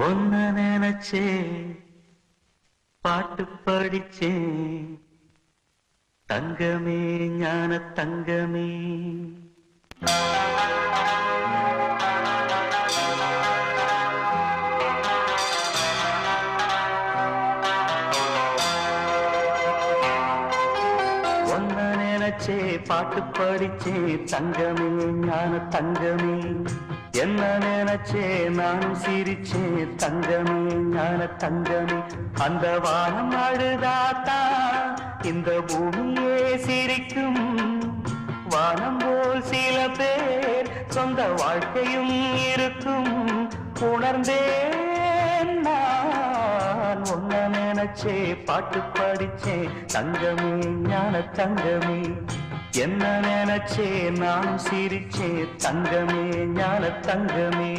ஒன்ன நினைச்சே பாட்டு படிச்சேன் தங்கமே ஞான தங்கமே. ஒன்ன நினைச்சே பாட்டு படிச்சே தங்கமே ஞான தங்கமே. என்ன நினைச்சே நானும் சிரிச்சே தங்கமே ஞான தங்கமே. அந்த வானம் அழுதாத்தா இந்த பூமியே சிரிக்கும். வானம் போல் சில பேர் சொந்த வாழ்க்கையும் இருக்கும். உணர்ந்தேன் நான் ஒன்ன நினைச்சே பாட்டு படிச்சே தங்கமே ஞான தங்கமே. என்ன நினைச்சே நானும் சிரிச்சே தங்கமே ஞான தங்கமே.